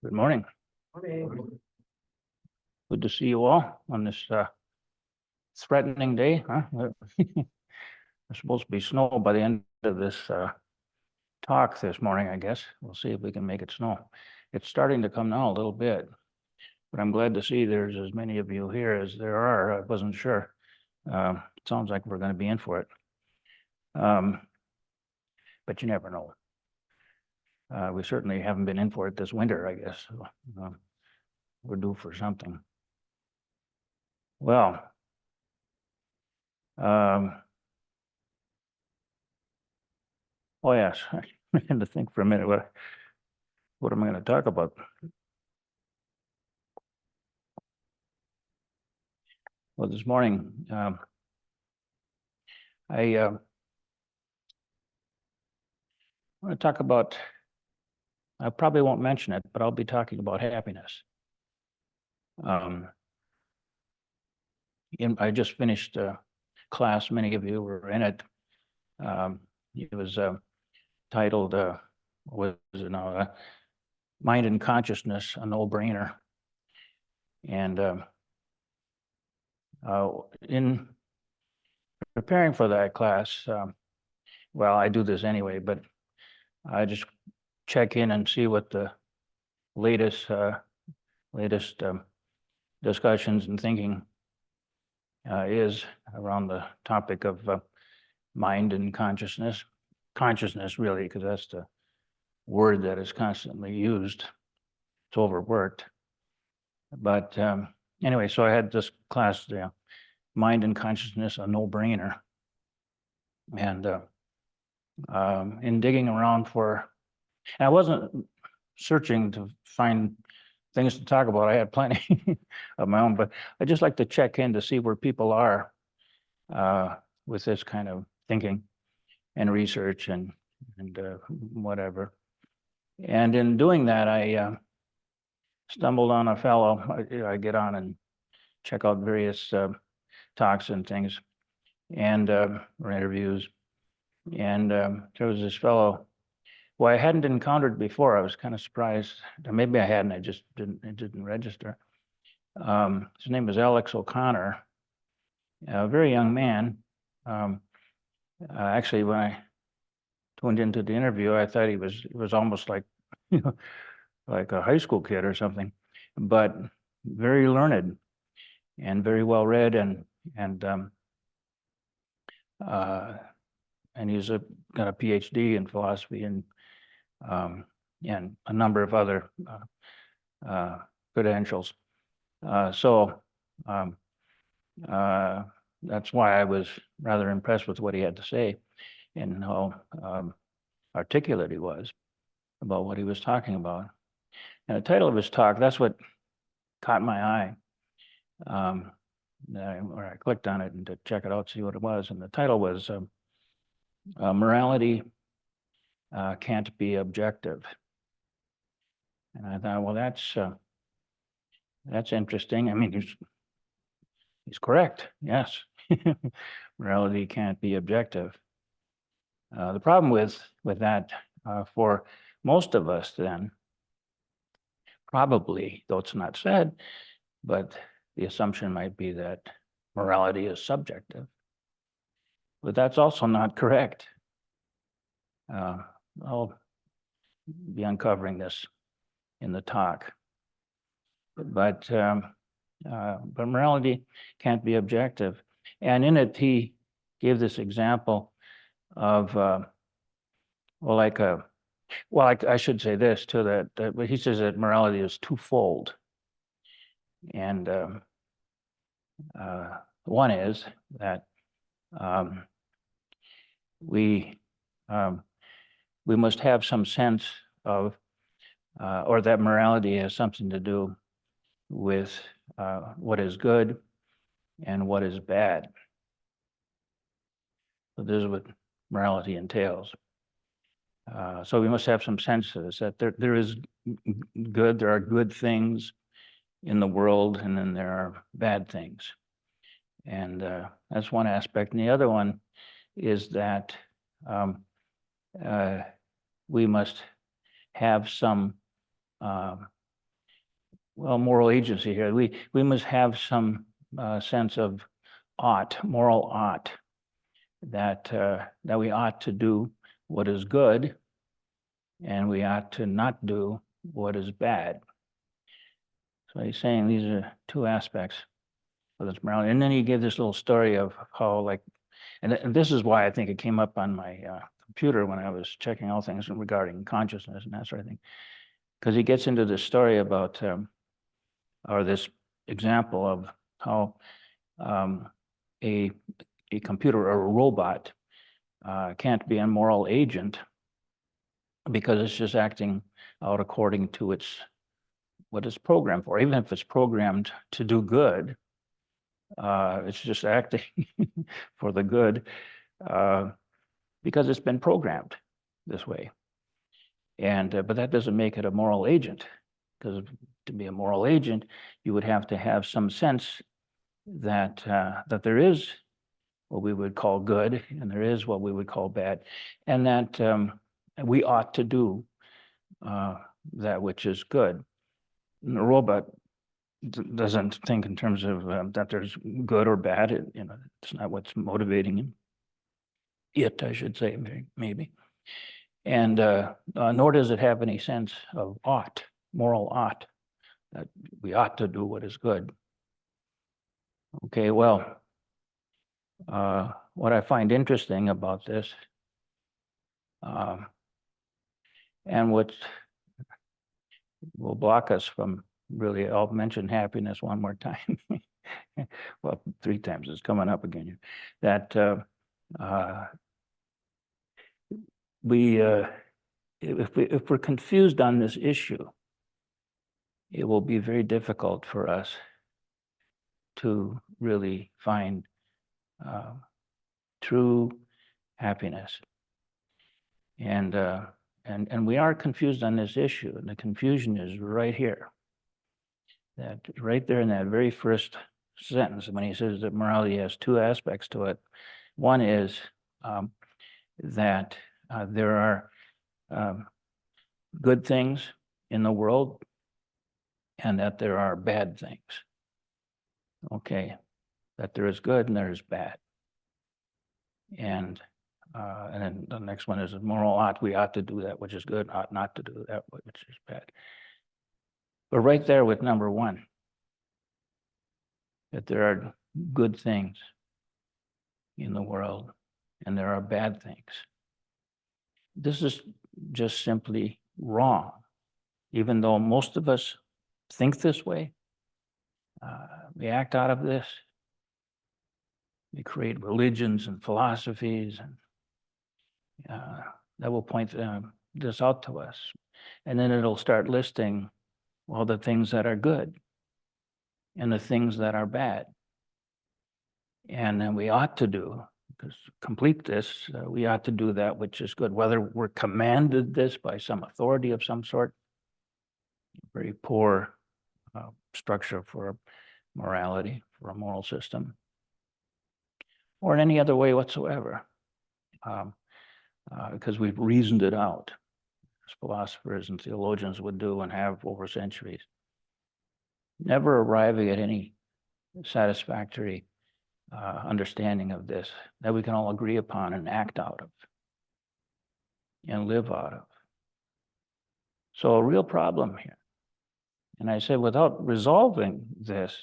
Good morning. Good to see you all on this threatening day, huh? There's supposed to be snow by the end of this talk this morning, I guess. We'll see if we can make it snow. It's starting to come now a little bit, but I'm glad to see there's as many of you here as there are. I wasn't sure. It sounds like we're going to be in for it. But you never know. We certainly haven't been in for it this winter, I guess. So, we're due for something. Well, oh yes, I had to think for a minute. What am I going to talk about? Well, this morning, I want to talk about. I probably won't mention it, but I'll be talking about happiness. I just finished a class. Many of you were in it. It was titled, what was it now? Mind and Consciousness, a No-Brainer. And in preparing for that class, well, I do this anyway, but I just check in and see what the latest discussions and thinking is around the topic of mind and consciousness. Consciousness, really, because that's the word that is constantly used. It's overworked. But anyway, so I had this class, Mind and Consciousness, a No-Brainer. And in digging around I wasn't searching to find things to talk about. I had plenty of my own, but I just like to check in to see where people are with this kind of thinking and research and whatever. And in doing that, I stumbled on a fellow. I get on and check out various talks and things and or interviews. And there was this fellow who I hadn't encountered before. I was kind of surprised. Maybe I hadn't. It didn't register. His name is Alex O'Connor, a very young man. Actually, when I tuned into the interview, I thought he was almost like, like a high school kid or something, but very learned and very well read, and he's got a PhD in philosophy and a number of other credentials. So that's why I was rather impressed with what he had to say and how articulate he was about what he was talking about. And the title of his talk, that's what caught my eye. Where I clicked on it and to check it out, see what it was. And the title was Morality Can't Be Objective. And I thought, well, that's interesting. I mean, he's correct. Yes, morality can't be objective. The problem with that for most of us then, probably, though it's not said, but the assumption might be that morality is subjective. But that's also not correct. I'll be uncovering this in the talk. But morality can't be objective. And in it, he gave this example of, I should say this too, that he says that morality is twofold. And one is that we must have some sense of, or that morality has something to do with what is good and what is bad. So this is what morality entails. So we must have some sense of this, that there is good, there are good things in the world, and then there are bad things. And that's one aspect. And the other one is that we must have some well, moral agency here. We must have some sense of moral ought, that we ought to do what is good, and we ought to not do what is bad. So he's saying these are two aspects of this morality. And then he gave this little story of how, like, and this is why I think it came up on my computer when I was checking all things regarding consciousness and that sort of thing, because he gets into this story about, or this example of how a computer or a robot can't be a moral agent because it's just acting out according to what it's programmed for. Even if it's programmed to do good, it's just acting for the good because it's been programmed this way. And but that doesn't make it a moral agent, because to be a moral agent, you would have to have some sense that that there is what we would call good and there is what we would call bad, and that we ought to do that which is good. And the robot doesn't think in terms of that there's good or bad. It's not what's motivating him. I should say, maybe. And nor does it have any sense of ought, moral ought, that we ought to do what is good. Okay, well, what I find interesting about this, and what will block us from really, I'll mention happiness one more time. Well, 3 times, it's coming up again. That if we're confused on this issue, it will be very difficult for us to really find true happiness. And we are confused on this issue, and the confusion is right here. That right there in that very first sentence, when he says that morality has 2 aspects to it. One is that there are good things in the world, and that there are bad things. Okay, that there is good and there is bad. And then the next one is a moral ought. We ought to do that which is good, ought not to do that which is bad. But right there with number 1, that there are good things in the world and there are bad things. This is just simply wrong. Even though most of us think this way, we act out of this. We create religions and philosophies, and that will point this out to us. And then it'll start listing all the things that are good and the things that are bad. And then we ought to do, because to complete this, we ought to do that which is good, whether we're commanded this by some authority of some sort. Very poor structure for morality, for a moral system, or in any other way whatsoever, because we've reasoned it out, as philosophers and theologians would do and have over centuries, never arriving at any satisfactory understanding of this that we can all agree upon and act out of and live out of. So a real problem here. And I said, without resolving this,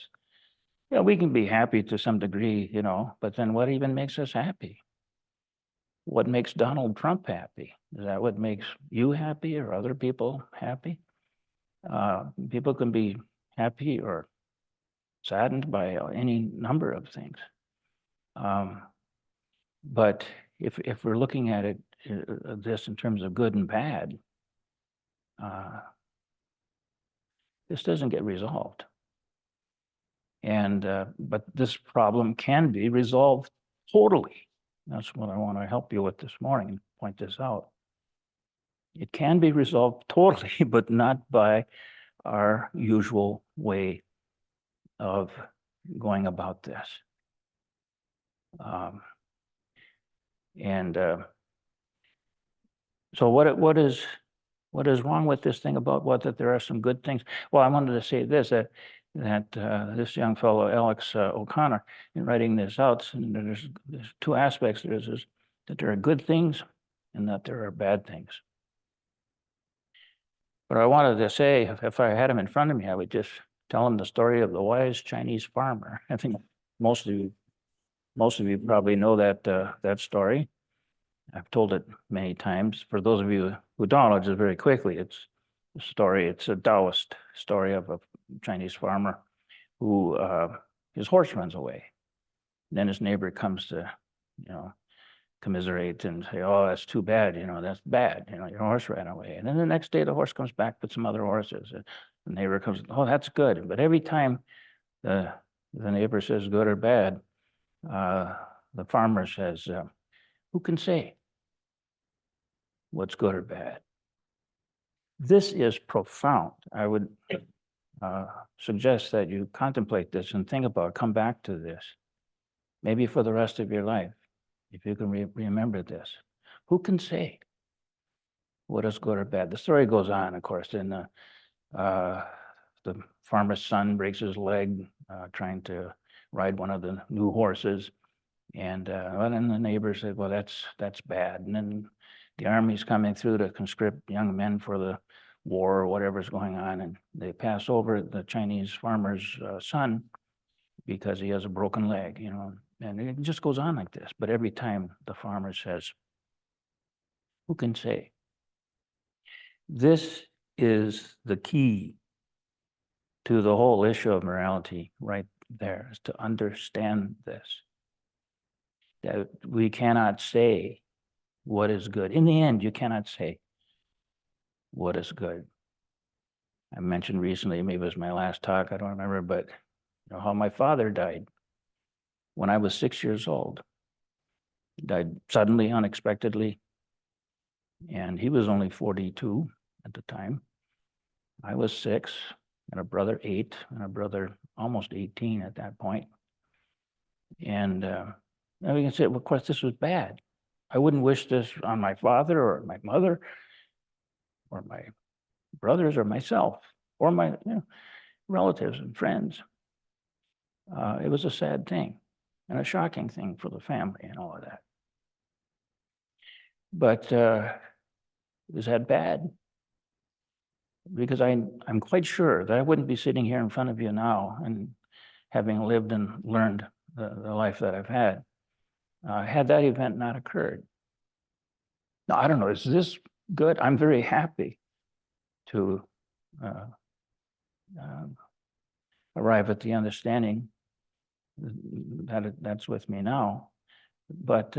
we can be happy to some degree, but then what even makes us happy? What makes Donald Trump happy? Is that what makes you happy or other people happy? People can be happy or saddened by any number of things. But if we're looking at it, this in terms of good and bad, this doesn't get resolved. And but this problem can be resolved totally. That's what I want to help you with this morning and point this out. It can be resolved totally, but not by our usual way of going about this. So what is What is wrong with this thing about that there are some good things? Well, I wanted to say this, that this young fellow, Alex O'Connor, in writing this out, and there's two aspects. There's that there are good things and that there are bad things. But I wanted to say, if I had him in front of me, I would just tell him the story of the wise Chinese farmer. I think most of you probably know that story. I've told it many times. For those of you who don't, I'll just very quickly. It's a Taoist story of a Chinese farmer who his horse runs away. And then his neighbor comes to, commiserate and say, "Oh, that's too bad. That's bad. Your horse ran away." And then the next day, the horse comes back with some other horses. And the neighbor comes, "Oh, that's good." But every time the neighbor says good or bad, the farmer says, "Who can say what's good or bad?" This is profound. I would suggest that you contemplate this and think about, come back to this, maybe for the rest of your life, if you can remember this. Who can say what is good or bad? The story goes on, of course, and the farmer's son breaks his leg trying to ride one of the new horses. And then the neighbor said, "Well, that's bad." And then the army's coming through to conscript young men for the war or whatever's going on, and they pass over the Chinese farmer's son because he has a broken leg, and it just goes on like this. But every time the farmer says, "Who can say?" This is the key to the whole issue of morality right there, is to understand this, that we cannot say what is good. In the end, you cannot say what is good. I mentioned recently, maybe it was my last talk, I don't remember, but how my father died when I was 6 years old. He died suddenly, unexpectedly, and he was only 42 at the time. I was 6, and a brother 8, and a brother almost 18 at that point. And now we can say, well, of course, this was bad. I wouldn't wish this on my father or my mother or my brothers or myself or my relatives and friends. It was a sad thing and a shocking thing for the family and all of that. But was that bad? Because I'm quite sure that I wouldn't be sitting here in front of you now and having lived and learned the life that I've had that event not occurred. Now, I don't know, is this good? I'm very happy to arrive at the understanding that that's with me now. But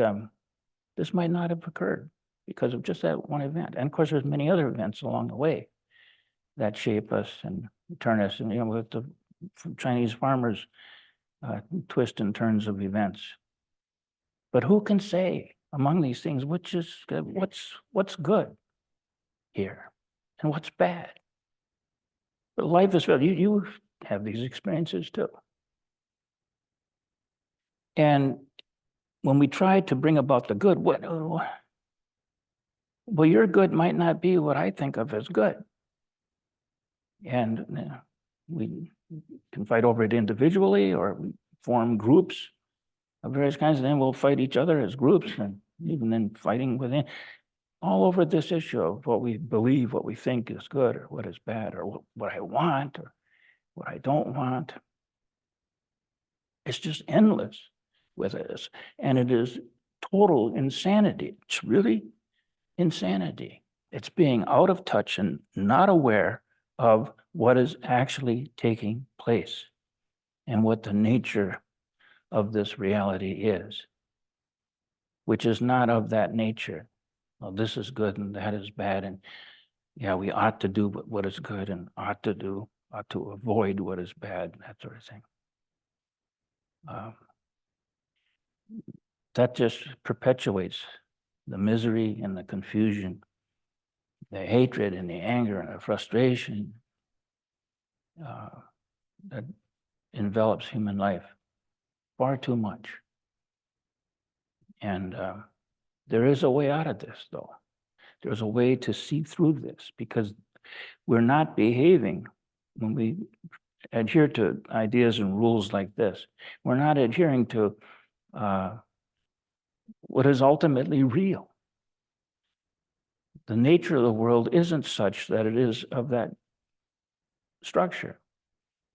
this might not have occurred because of just that one event. And of course, there's many other events along the way that shape us and turn us, and with the Chinese farmers' twists and turns of events. But who can say among these things which is what's good here and what's bad? But life is, you have these experiences too. And when we try to bring about the good, well, your good might not be what I think of as good. And we can fight over it individually, or we form groups of various kinds, and then we'll fight each other as groups, and even then fighting within, all over this issue of what we believe, what we think is good or what is bad, or what I want or what I don't want. It's just endless with this. And it is total insanity. It's really insanity. It's being out of touch and not aware of what is actually taking place and what the nature of this reality is, which is not of that nature. Well, this is good and that is bad, and we ought to do what is good and ought to avoid what is bad, that sort of thing. That just perpetuates the misery and the confusion, the hatred and the anger and the frustration that envelops human life far too much. And there is a way out of this, though. There's a way to see through this, because we're not behaving when we adhere to ideas and rules like this. We're not adhering to what is ultimately real. The nature of the world isn't such that it is of that structure,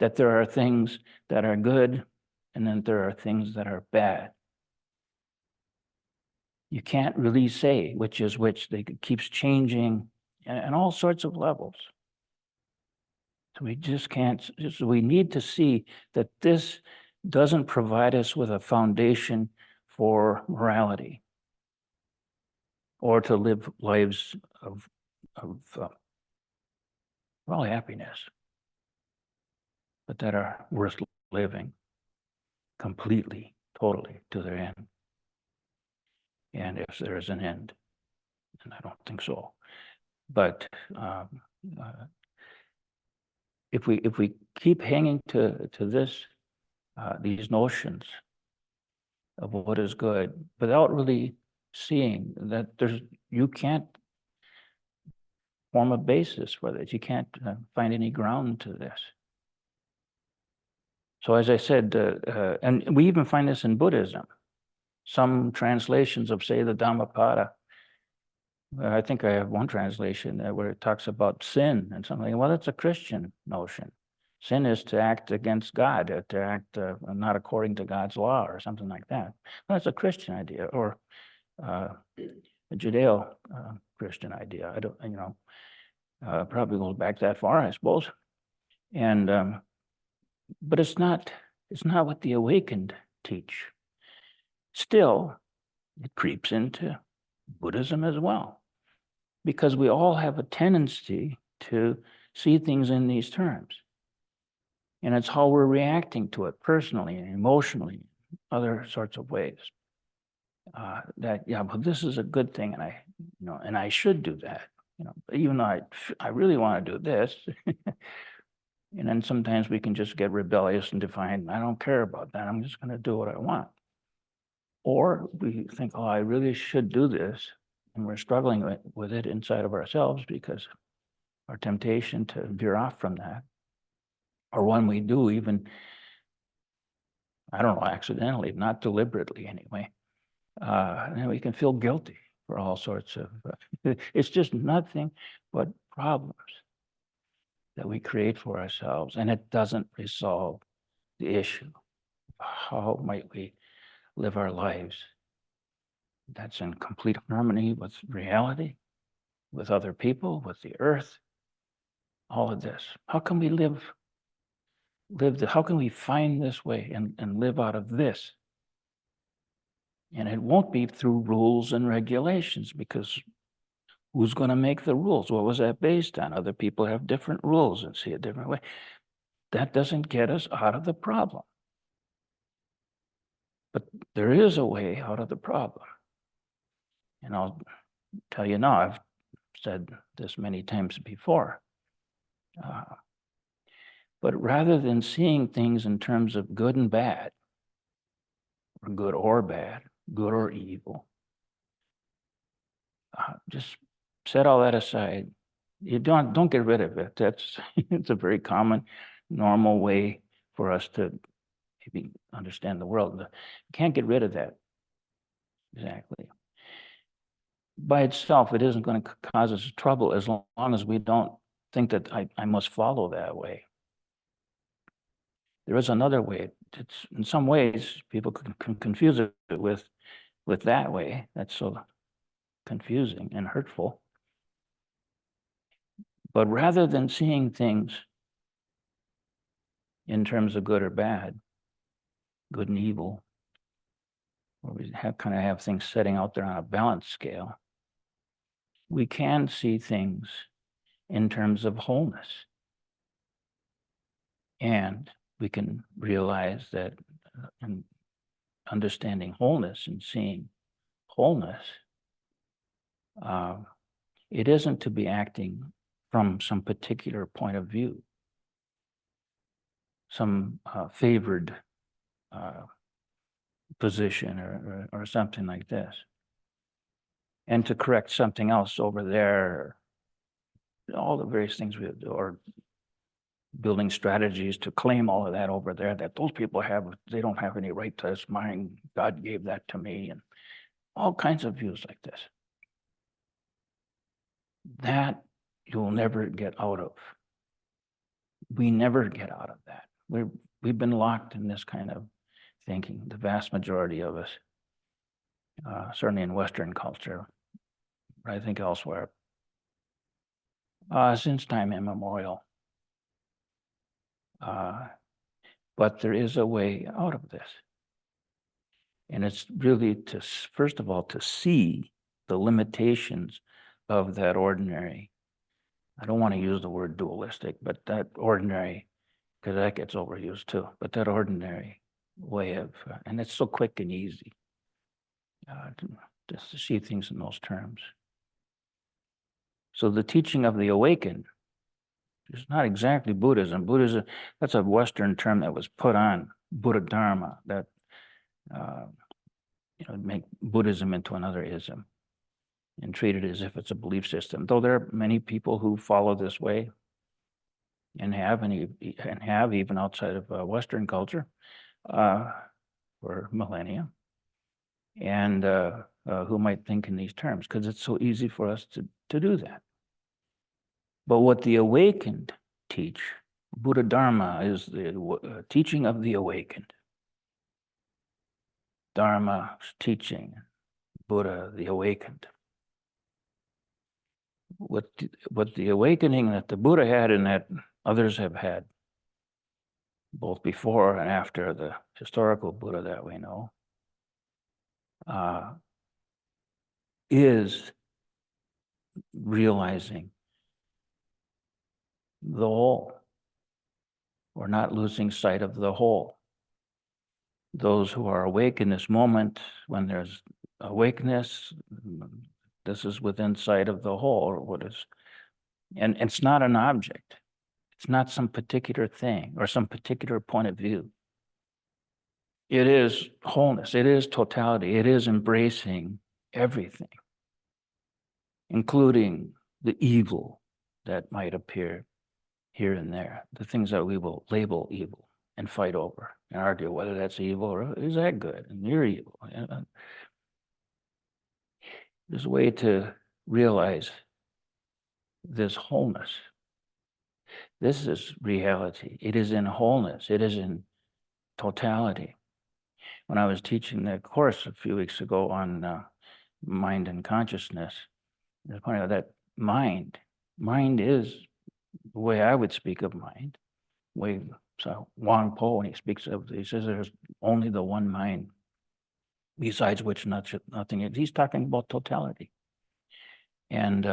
that there are things that are good and then there are things that are bad. You can't really say which is which. They keeps changing and all sorts of levels. So we just can't, so we need to see that this doesn't provide us with a foundation for morality or to live lives of well, happiness, but that are worth living completely, totally to their end. And if there is an end, and I don't think so, but if we keep hanging to this, these notions of what is good, without really seeing that you can't form a basis for this. You can't find any ground to this. So as I said, and we even find this in Buddhism. Some translations of, say, the Dhammapada, I think I have one translation where it talks about sin and something. Well, that's a Christian notion. Sin is to act against God, to act not according to God's law or something like that. Well, that's a Christian idea, or a Judeo-Christian idea. I don't, probably goes back that far, I suppose. And but it's not what the awakened teach. Still, it creeps into Buddhism as well, because we all have a tendency to see things in these terms. And it's how we're reacting to it personally and emotionally, other sorts of ways. That, yeah, but this is a good thing, and and I should do that. Even though I really want to do this. And then sometimes we can just get rebellious and defiant. I don't care about that. I'm just going to do what I want. Or we think, oh, I really should do this. And we're struggling with it inside of ourselves because our temptation to veer off from that, or when we do, even, I don't know, accidentally, not deliberately anyway, and we can feel guilty for all sorts of, it's just nothing but problems that we create for ourselves, and it doesn't resolve the issue. How might we live our lives that's in complete harmony with reality, with other people, with the earth, all of this? How can we how can we find this way and live out of this? And it won't be through rules and regulations, because who's going to make the rules? What was that based on? Other people have different rules and see a different way. That doesn't get us out of the problem. But there is a way out of the problem. And I'll tell you now, I've said this many times before. But rather than seeing things in terms of good and bad, or good or bad, good or evil, just set all that aside. You don't get rid of it. That's it's a very common, normal way for us to maybe understand the world. You can't get rid of that. Exactly. By itself, it isn't going to cause us trouble as long as we don't think that I must follow that way. There is another way. It's in some ways people can confuse it with that way. That's so confusing and hurtful. But rather than seeing things in terms of good or bad, good and evil, where we kind of have things setting out there on a balance scale, we can see things in terms of wholeness. And we can realize that in understanding wholeness and seeing wholeness, it isn't to be acting from some particular point of view, some favored position or something like this. and to correct something else over there. All the various things we do, or building strategies to claim all of that over there that those people have, they don't have any right to this. Mine, God gave that to me, and all kinds of views like this. That you'll never get out of. We never get out of that. We've been locked in this kind of thinking, the vast majority of us, certainly in Western culture, but I think elsewhere, since time immemorial. But there is a way out of this. And it's really to, first of all, to see the limitations of that ordinary. I don't want to use the word dualistic, but that ordinary, because that gets overused too, but that ordinary way of, and it's so quick and easy just to see things in those terms. So the teaching of the awakened is not exactly Buddhism. Buddhism, that's a Western term that was put on Buddha Dharma, that make Buddhism into another ism and treat it as if it's a belief system. Though there are many people who follow this way and have even outside of Western culture for millennia, and who might think in these terms, because it's so easy for us to do that. But what the awakened teach, Buddha Dharma, is the teaching of the awakened. Dharma teaching, Buddha, the awakened. What the awakening that the Buddha had and that others have had, both before and after the historical Buddha that we know, is realizing the whole. We're not losing sight of the whole. Those who are awake in this moment, when there's awakeness, this is within sight of the whole, or what is, and it's not an object. It's not some particular thing or some particular point of view. It is wholeness. It is totality. It is embracing everything, including the evil that might appear here and there, the things that we will label evil and fight over and argue whether that's evil or is that good and you're evil. There's a way to realize this wholeness. This is reality. It is in wholeness. It is in totality. When I was teaching the course a few weeks ago on mind and consciousness, I was pointing out that mind is the way I would speak of mind. So Wang Po, when he speaks of, he says there's only the one mind, besides which nothing is. He's talking about totality. And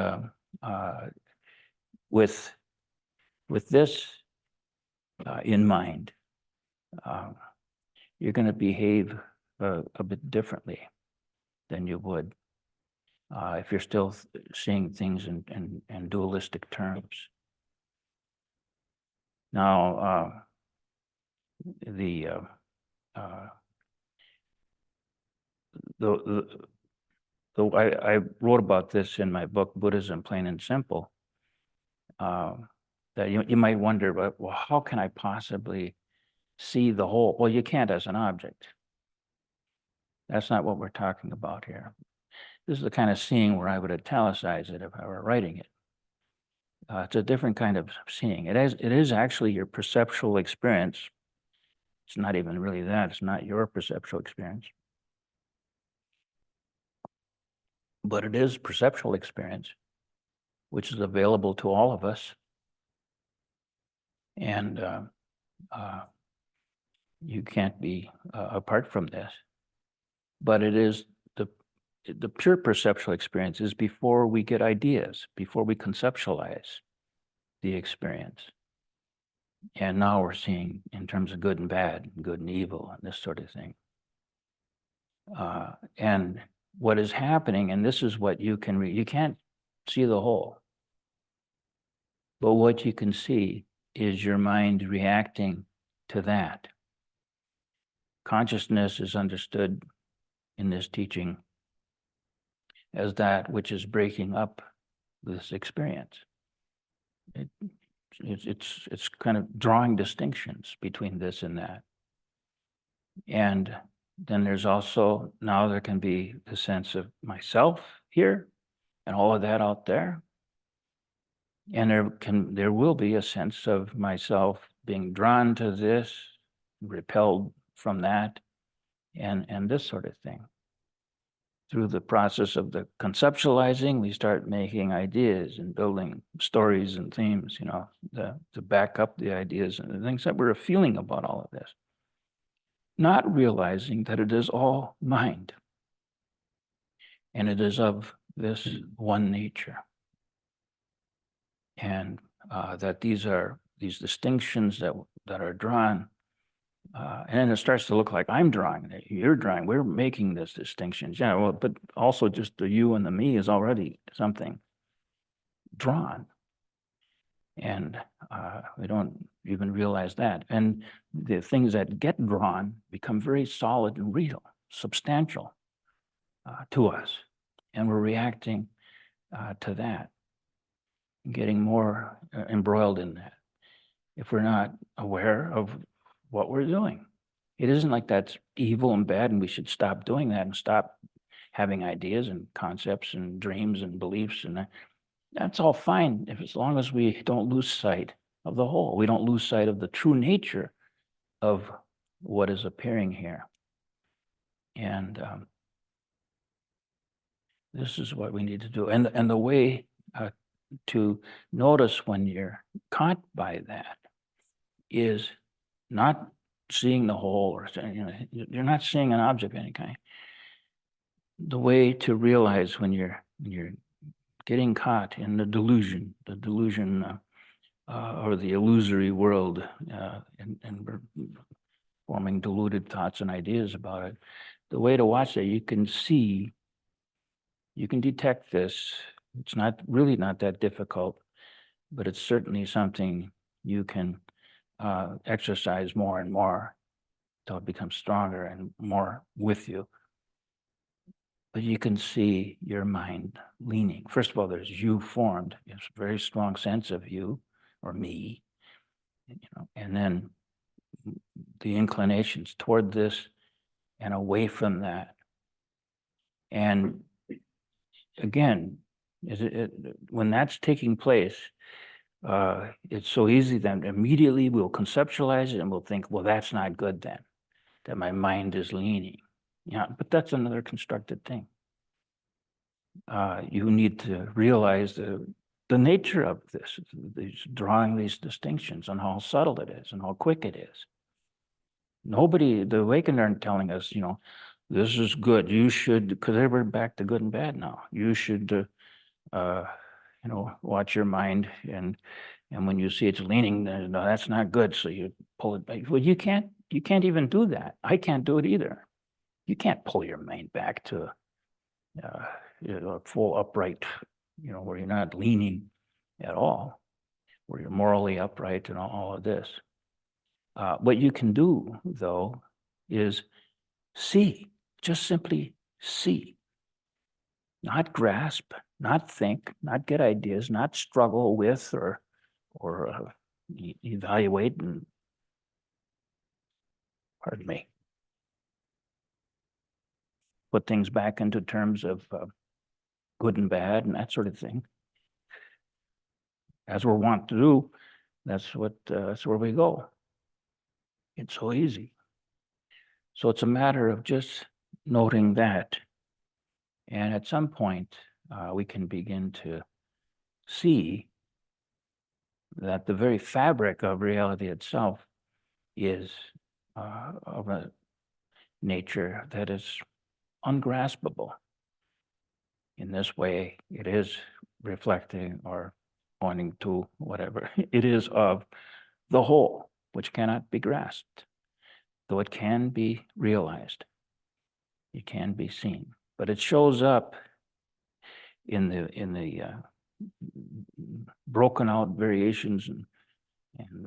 with this in mind, you're going to behave a bit differently than you would if you're still seeing things in dualistic terms. Now, I wrote about this in my book, Buddhism Plain and Simple, that you might wonder, well, how can I possibly see the whole? Well, you can't as an object. That's not what we're talking about here. This is the kind of seeing where I would italicize it if I were writing it. It's a different kind of seeing. It is actually your perceptual experience. It's not even really that. It's not your perceptual experience. But it is perceptual experience, which is available to all of us. And you can't be apart from this. But it is the pure perceptual experience is before we get ideas, before we conceptualize the experience. And now we're seeing in terms of good and bad, good and evil, and this sort of thing. And what is happening, and this is what you can read, you can't see the whole. But what you can see is your mind reacting to that. Consciousness is understood in this teaching as that which is breaking up this experience. It's kind of drawing distinctions between this and that. And then there's also, now there can be the sense of myself here and all of that out there. And there will be a sense of myself being drawn to this, repelled from that, and this sort of thing. Through the process of the conceptualizing, we start making ideas and building stories and themes, to back up the ideas and the things that we're feeling about all of this. Not realizing that it is all mind. And it is of this one nature. And that these distinctions that are drawn, and then it starts to look like I'm drawing it, you're drawing, we're making this distinctions. Yeah, well, but also just the you and the me is already something drawn. And we don't even realize that. And the things that get drawn become very solid and real, substantial to us. And we're reacting to that, getting more embroiled in that if we're not aware of what we're doing. It isn't like that's evil and bad and we should stop doing that and stop having ideas and concepts and dreams and beliefs, and that's all fine as long as we don't lose sight of the whole. We don't lose sight of the true nature of what is appearing here. And this is what we need to do. And the way to notice when you're caught by that is not seeing the whole, or you're not seeing an object of any kind. The way to realize when you're getting caught in the delusion or the illusory world, and we're forming deluded thoughts and ideas about it. The way to watch that, you can detect this. It's really not that difficult, but it's certainly something you can exercise more and more until it becomes stronger and more with you. But you can see your mind leaning. First of all, there's you formed. It's a very strong sense of you or me, and then the inclinations toward this and away from that. And again, when that's taking place, it's so easy then immediately we'll conceptualize it and we'll think, well, that's not good then, that my mind is leaning. Yeah, but that's another constructed thing. You need to realize the nature of this, drawing these distinctions and how subtle it is and how quick it is. Nobody, the awakened aren't telling us, this is good. You should, because we're back to good and bad now. You should, watch your mind, and when you see it's leaning, no, that's not good. So you pull it back. Well, you can't even do that. I can't do it either. You can't pull your mind back to a full upright, where you're not leaning at all, where you're morally upright and all of this. What you can do, though, is see, just simply see, not grasp, not think, not get ideas, not struggle with or evaluate and, pardon me, put things back into terms of good and bad and that sort of thing. As we're wont to do, that's where we go. It's so easy. So it's a matter of just noting that. And at some point, we can begin to see that the very fabric of reality itself is of a nature that is ungraspable. In this way, it is reflecting or pointing to whatever it is of the whole, which cannot be grasped, though it can be realized. It can be seen, but it shows up in the broken out variations and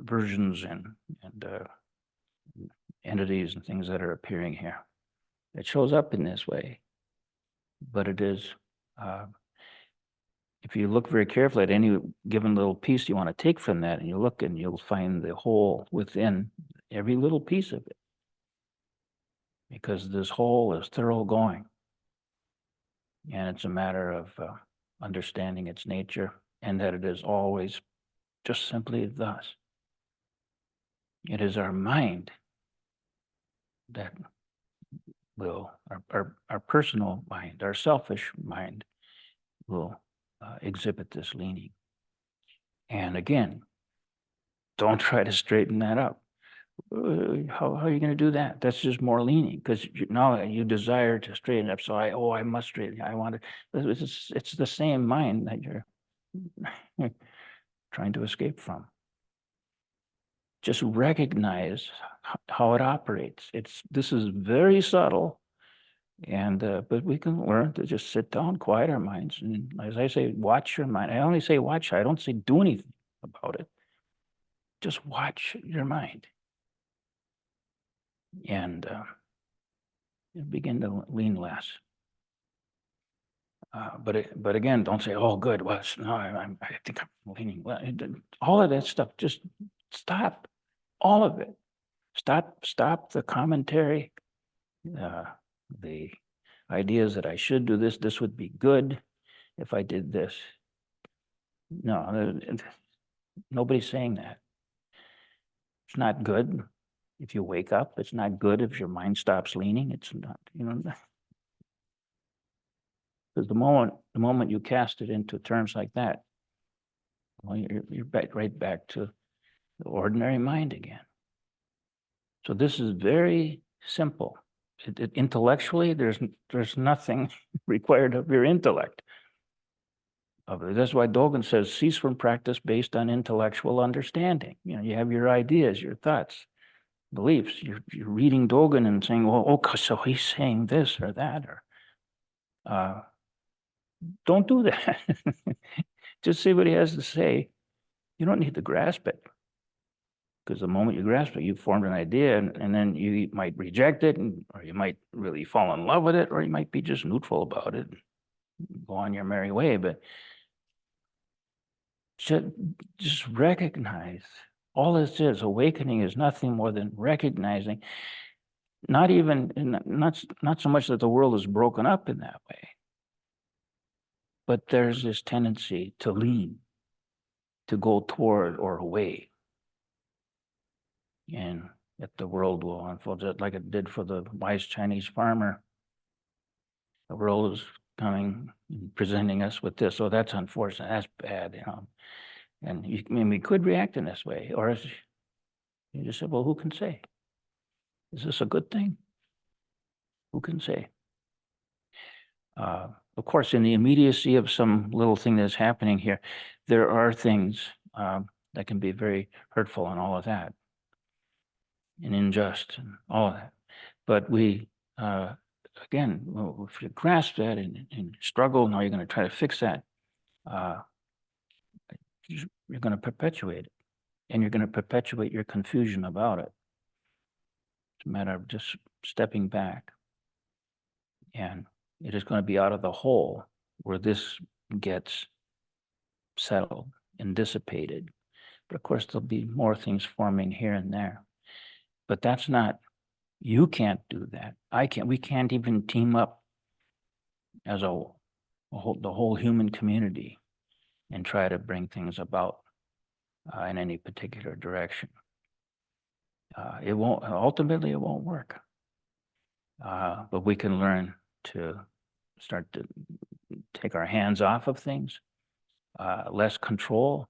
versions and entities and things that are appearing here. It shows up in this way, but it is Uh, If you look very carefully at any given little piece you want to take from that, and you look and you'll find the whole within every little piece of it. Because this whole is thoroughgoing. And it's a matter of understanding its nature and that it is always just simply thus. It is our mind that will, our personal mind, our selfish mind will exhibit this leaning. And again, don't try to straighten that up. How are you going to do that? That's just more leaning because now you desire to straighten up. So I must straighten. I want to. It's the same mind that you're trying to escape from. Just recognize how it operates. This is very subtle, and but we can learn to just sit down, quiet our minds, and as I say, watch your mind. I only say watch. I don't say do anything about it. Just watch your mind. And begin to lean less. But again, don't say, "Oh, good." Well, no, I think I'm leaning less. All of that stuff. Just stop. All of it. Stop the commentary. The ideas that I should do this. This would be good if I did this. No, nobody's saying that. It's not good if you wake up. It's not good if your mind stops leaning. It's not, because the moment you cast it into terms like that, well, you're right back to the ordinary mind again. So this is very simple. Intellectually, there's nothing required of your intellect. That's why Dogen says, cease from practice based on intellectual understanding. You have your ideas, your thoughts, beliefs. You're reading Dogen and saying, well, okay, so he's saying this or that, or don't do that. Just see what he has to say. You don't need to grasp it. Because the moment you grasp it, you've formed an idea, and then you might reject it, or you might really fall in love with it, or you might be just neutral about it, go on your merry way. But just recognize all this is. Awakening is nothing more than recognizing, not so much that the world is broken up in that way, but there's this tendency to lean, to go toward or away. And that the world will unfold just like it did for the wise Chinese farmer. The world is coming, presenting us with this. Oh, that's unfortunate. That's bad, And we could react in this way, or you just say, well, who can say? Is this a good thing? Who can say? Of course, in the immediacy of some little thing that's happening here, there are things that can be very hurtful and all of that, and unjust and all of that. But we, again, if you grasp that and struggle, now you're going to try to fix that. You're going to perpetuate it, and you're going to perpetuate your confusion about it. It's a matter of just stepping back, and it is going to be out of the whole where this gets settled and dissipated. But of course, there'll be more things forming here and there. But that's not, you can't do that. I can't, we can't even team up as the whole human community and try to bring things about in any particular direction. It won't, ultimately it won't work. But we can learn to start to take our hands off of things, less control.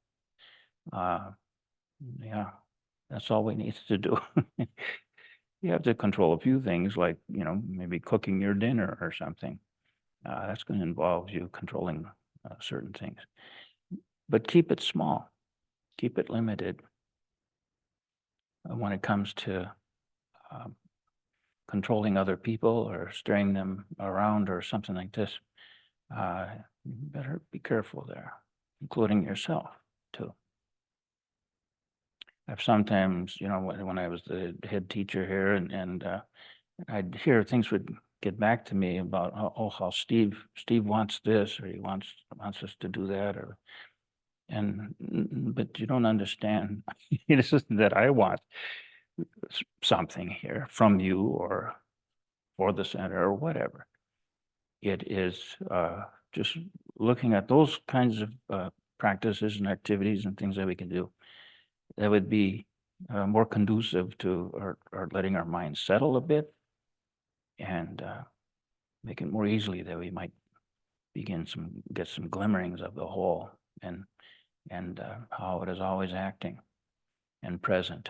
Yeah, that's all we need to do. You have to control a few things like, maybe cooking your dinner or something. That's going to involve you controlling certain things. But keep it small, keep it limited. When it comes to controlling other people or steering them around or something like this, you better be careful there, including yourself too. I've sometimes, when I was the head teacher here, and I'd hear things would get back to me about, how Steve wants this, or he wants us to do that, but you don't understand. It isn't that I want something here from you or for the center or whatever. It is just looking at those kinds of practices and activities and things that we can do that would be more conducive to our letting our minds settle a bit, and make it more easily that we might get some glimmerings of the whole, and how it is always acting and present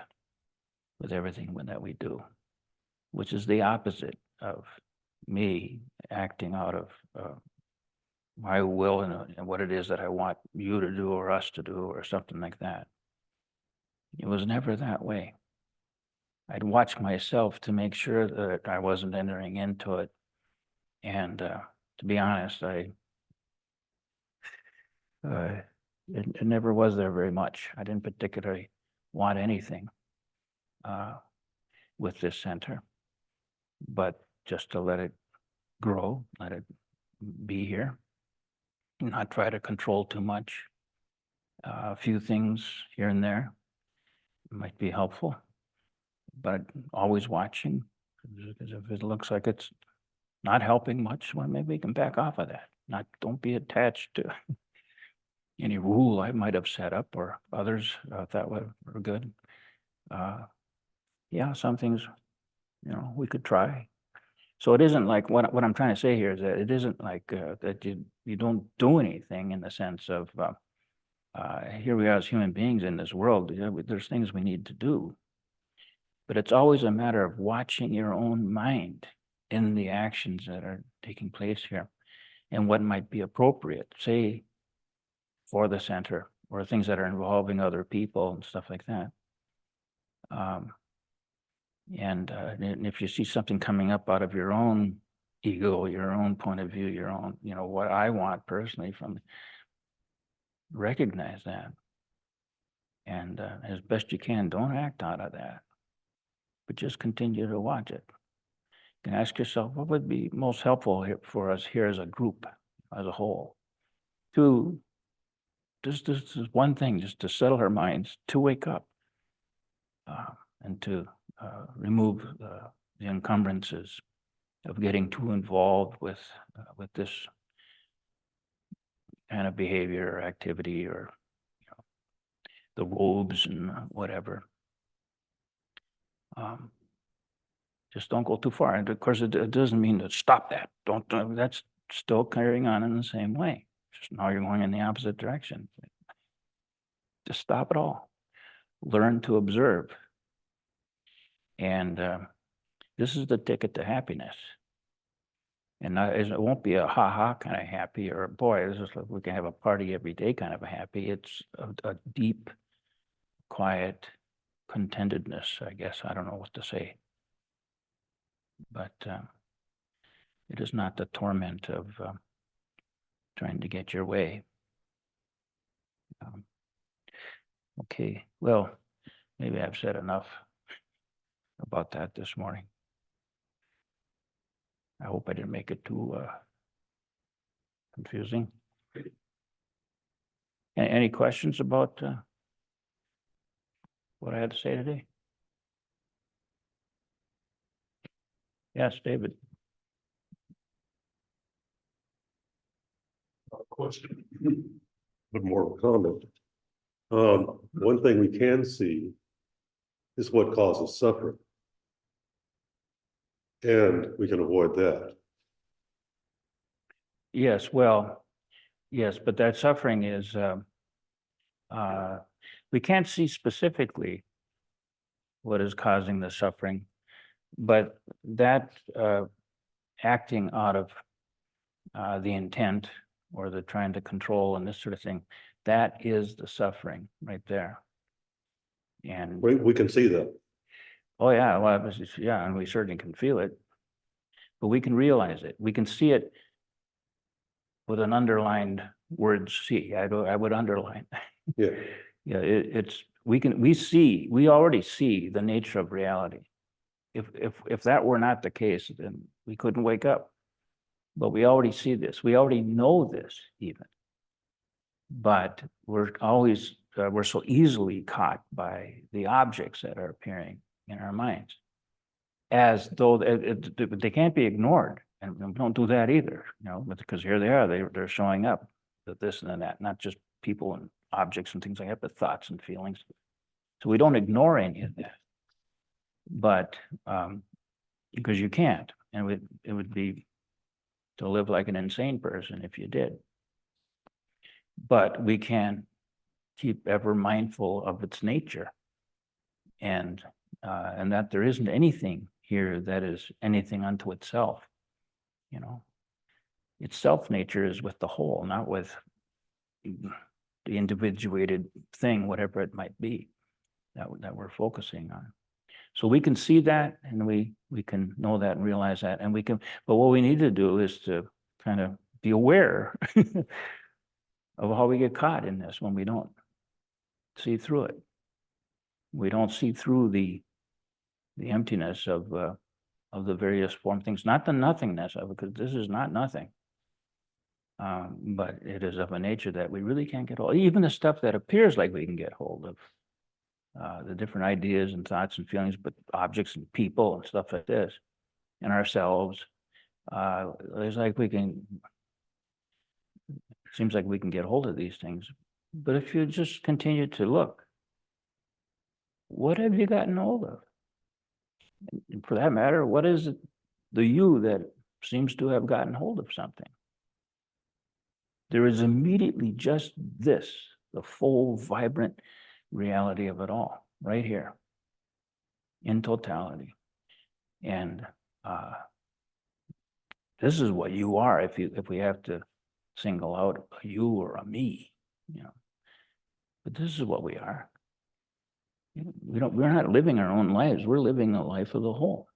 with everything that we do, which is the opposite of me acting out of my will and what it is that I want you to do or us to do or something like that. It was never that way. I'd watch myself to make sure that I wasn't entering into it. And to be honest, it never was there very much. I didn't particularly want anything with this center, but just to let it grow, let it be here, not try to control too much. A few things here and there might be helpful, but always watching, because if it looks like it's not helping much, well, maybe we can back off of that. Don't be attached to any rule I might have set up or others that were good. Yeah, some things, we could try. So it isn't like what I'm trying to say here is that it isn't like that you don't do anything in the sense of here we are as human beings in this world. There's things we need to do, but it's always a matter of watching your own mind in the actions that are taking place here, and what might be appropriate, say, for the center, or things that are involving other people and stuff like that. And if you see something coming up out of your own ego, your own point of view, your own, what I want personally from it, recognize that. And as best you can, don't act out of that, but just continue to watch it. You can ask yourself, what would be most helpful for us here as a group, as a whole? To just this is one thing, just to settle our minds, to wake up, and to remove the encumbrances of getting too involved with this kind of behavior or activity, or the robes and whatever. Just don't go too far. And of course, it doesn't mean to stop that. Don't. That's still carrying on in the same way. Just now you're going in the opposite direction. Just stop it all. Learn to observe. And this is the ticket to happiness. And it won't be a ha-ha kind of happy, or boy, this is like we can have a party every day kind of a happy. It's a deep, quiet contentedness, I guess. I don't know what to say. But it is not the torment of trying to get your way. Okay, well, maybe I've said enough about that this morning. I hope I didn't make it too confusing. Any questions about what I had to say today? Yes, David. Question, but more of a comment. One thing we can see is what causes suffering, and we can avoid that. Yes, well, yes, but that suffering is, we can't see specifically what is causing the suffering, but that acting out of the intent or the trying to control and this sort of thing, that is the suffering right there. And we can see that. Oh yeah, well, yeah, and we certainly can feel it, but we can realize it. We can see it with an underlined word "see." I would underline. Yeah. Yeah, we already see the nature of reality. if that were not the case, then we couldn't wake up. But we already see this. We already know this even. But we're always, we're so easily caught by the objects that are appearing in our minds, as though they can't be ignored. And we don't do that either, because here they are, they're showing up, this and that, not just people and objects and things like that, but thoughts and feelings. So we don't ignore any of that. But because you can't, and it would be to live like an insane person if you did. But we can keep ever mindful of its nature, and that there isn't anything here that is anything unto itself. Its self nature is with the whole, not with the individuated thing, whatever it might be that we're focusing on. So we can see that, and we can know that and realize that, and but what we need to do is to kind of be aware of how we get caught in this when we don't see through it. We don't see through the emptiness of the various form things, not the nothingness of it, because this is not nothing. But it is of a nature that we really can't get hold of. Even the stuff that appears like we can get hold of, the different ideas and thoughts and feelings, but objects and people and stuff like this, and ourselves, it's like it seems like we can get hold of these things. But if you just continue to look, what have you gotten hold of? And for that matter, what is it, the you that seems to have gotten hold of something? There is immediately just this, the full, vibrant reality of it all, right here, in totality. And this is what you are, if we have to single out a you or a me, But this is what we are. We're not living our own lives. We're living the life of the whole.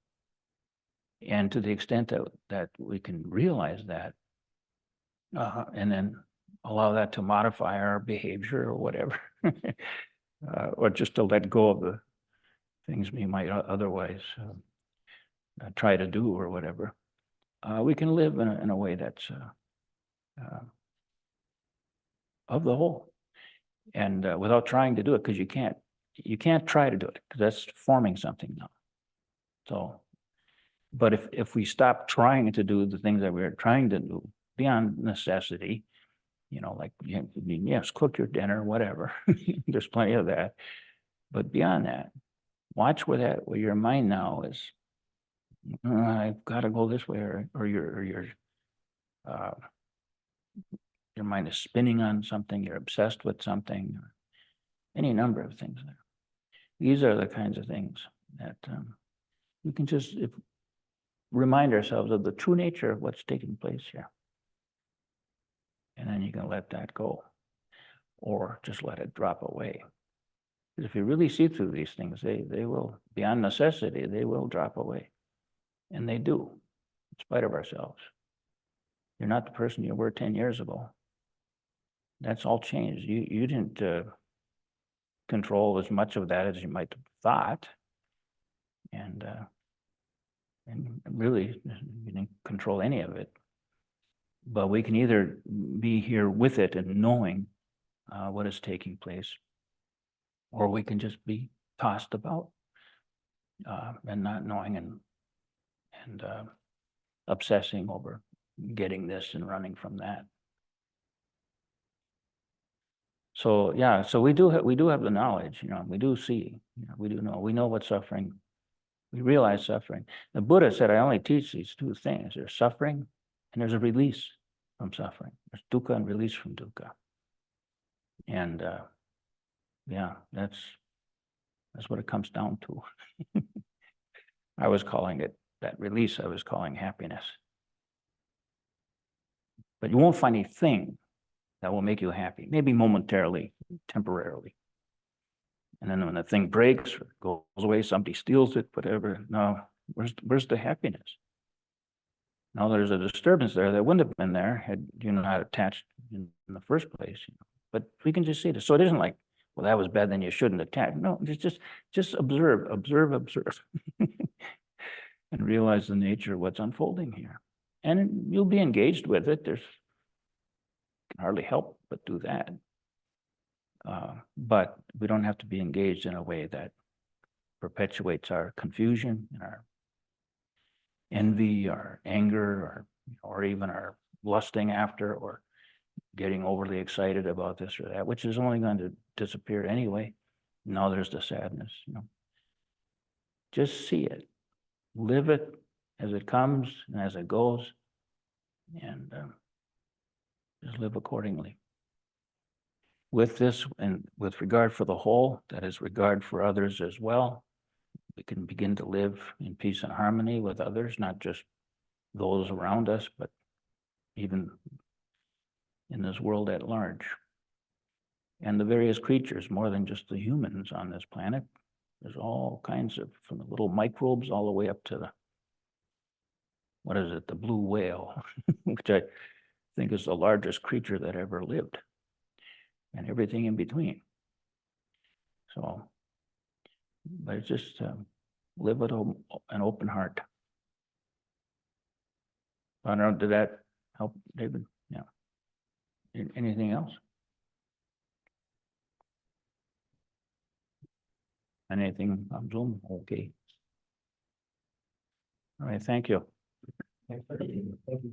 And to the extent that we can realize that, and then allow that to modify our behavior or whatever, or just to let go of the things we might otherwise try to do or whatever, we can live in a way that's of the whole, and without trying to do it, because you can't try to do it, because that's forming something now. So, but if we stop trying to do the things that we're trying to do beyond necessity, like, yes, cook your dinner, whatever, there's plenty of that. But beyond that, watch where your mind now is. I've got to go this way, or your mind is spinning on something, you're obsessed with something, or any number of things there. These are the kinds of things that we can just remind ourselves of the true nature of what's taking place here. And then you can let that go, or just let it drop away. Because if you really see through these things, they will, beyond necessity, they will drop away. And they do, in spite of ourselves. You're not the person you were 10 years ago. That's all changed. You didn't control as much of that as you might have thought. And really, you didn't control any of it. But we can either be here with it and knowing what is taking place, or we can just be tossed about and not knowing and obsessing over getting this and running from that. So yeah, so we do have the knowledge, we do see, we do know, we know what suffering, we realize suffering. The Buddha said, I only teach these two things. There's suffering and there's a release from suffering. There's dukkha and release from dukkha. And yeah, that's what it comes down to. I was calling it that release, I was calling happiness. But you won't find a thing that will make you happy, maybe momentarily, temporarily. And then when the thing breaks or goes away, somebody steals it, whatever, no, where's the happiness? Now there's a disturbance there that wouldn't have been there had you not attached in the first place. But we can just see this. So it isn't like, well, that was bad, then you shouldn't attach. No, it's just observe. and realize the nature of what's unfolding here. And you'll be engaged with it. There's can hardly help but do that. But we don't have to be engaged in a way that perpetuates our confusion and our envy, our anger, or even our lusting after, or getting overly excited about this or that, which is only going to disappear anyway. Now there's the sadness, Just see it, live it as it comes and as it goes, and just live accordingly. With this, and with regard for the whole, that is regard for others as well, we can begin to live in peace and harmony with others, not just those around us, but even in this world at large. And the various creatures, more than just the humans on this planet. There's all kinds of, from the little microbes all the way up to the blue whale, which I think is the largest creature that ever lived, and everything in between. So, but it's just live with an open heart. I don't know, did that help, David? Yeah. Anything else? Anything on Zoom? Okay. All right, thank you. Thank you.